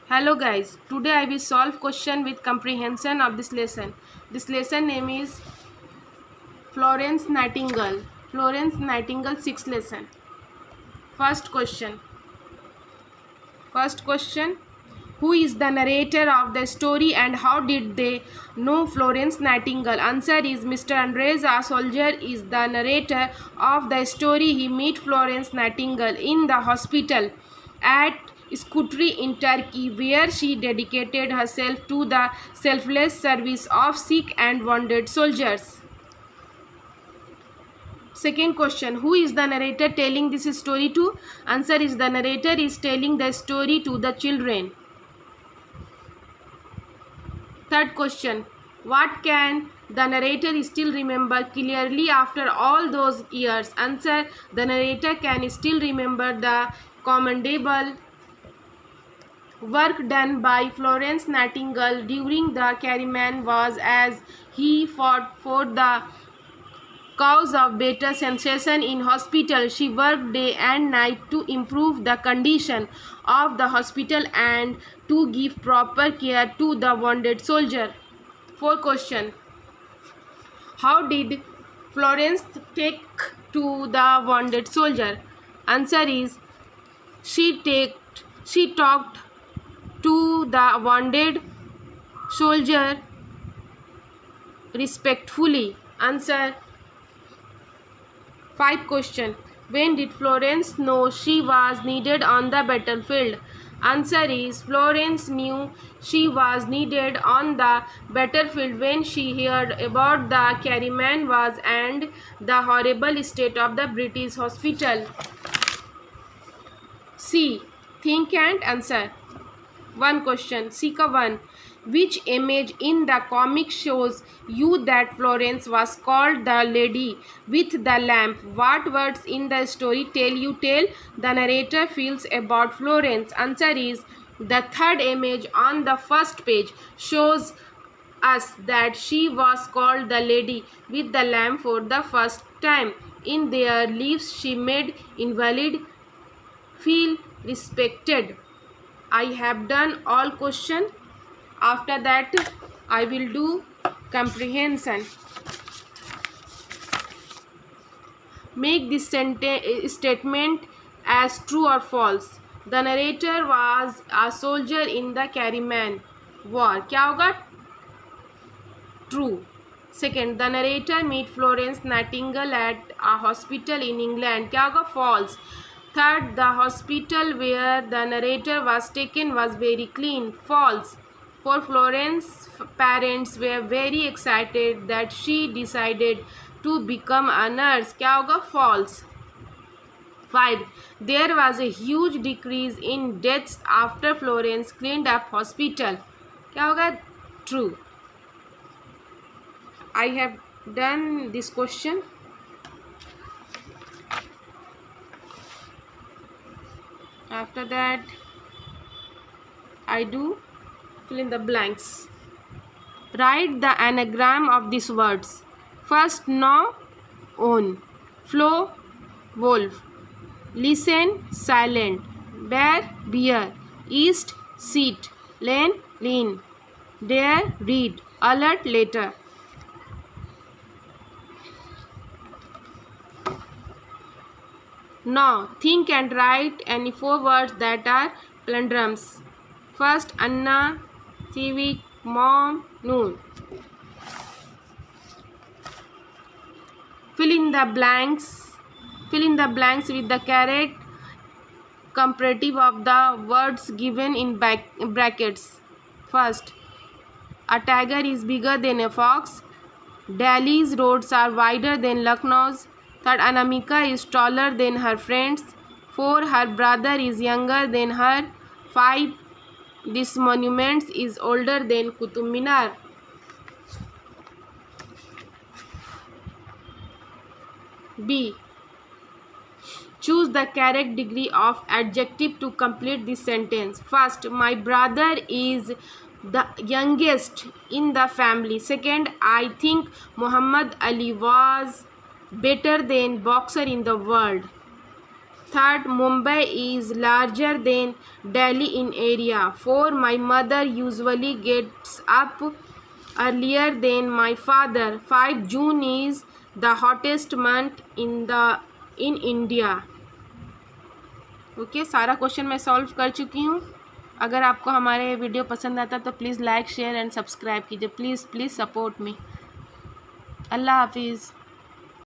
Hello guys, today I will solve question with comprehension of this lesson. This lesson name is Florence Nightingale. Florence Nightingale 6th lesson. First question. Who is the narrator of the story and how did they know Florence Nightingale? Answer is Mr. Andres, a soldier, is the narrator of the story. He met Florence Nightingale in the hospital at Scutari in Turkey, where she dedicated herself to the selfless service of sick and wounded soldiers. Second question, who is the narrator telling this story to? Answer is the narrator is telling the story to the children. Third question, what can the narrator still remember clearly after all those years? Answer, the narrator can still remember the commendable work done by Florence Nightingale during the Crimean Wars as he fought for the cause of better sensation in hospital. She worked day and night to improve the condition of the hospital and to give proper care to the wounded soldier. Fourth question, how did Florence take to the wounded soldier? Answer is she talked to the wounded soldier respectfully. Answer. 5 question, when did Florence know she was needed on the battlefield? Answer is Florence knew she was needed on the battlefield when she heard about the Crimean Wars and the horrible state of the British hospital. C. Think and answer. One question, Sika 1. Which image in the comic shows you that Florence was called the lady with the lamp? What words in the story tell the narrator feels about Florence? Answer is the third image on the first page shows us that she was called the lady with the lamp for the first time. In their lives she made invalid feel respected. I have done all question. After that I will do comprehension. Make this statement as true or false. The narrator was a soldier in the Crimean War. क्या होगा? True. Second, the narrator met Florence Nightingale at a hospital in England. क्या होगा? False. Third, the hospital where the narrator was taken was very clean. False. For Florence's parents were very excited that she decided to become a nurse. क्या होगा? False. 5. There was a huge decrease in deaths after Florence cleaned up hospital. क्या होगा? True. I have done this question. After that I do fill in the blanks. Write the anagram of these words. First, no, own. Flow, wolf. Listen, silent. Bear, bear. East, seat. Lane, lean. Dare, read. Alert, later. Now, think and write any 4 words that are palindromes. First, Anna, civic, mom, noon. Fill in the blanks with the correct comparative of the words given in brackets. First, a tiger is bigger than a fox. Delhi's roads are wider than Lucknow's. Third, Anamika is taller than her friends. 4, her brother is younger than her. 5, this monument is older than Qutub Minar. B. Choose the correct degree of adjective to complete this sentence. First, my brother is the youngest in the family. Second, I think Muhammad Ali was better than boxer in the world. Third, Mumbai is larger than Delhi in area. 4, my mother usually gets up earlier than my father. 5, June is the hottest month in India. Okay, सारा question मैं solve कर चुकी हूँ. अगर आपको हमारे video पसंद आता तो please like share and subscribe कीजिए. Please support me. अल्लाह हाफिज़.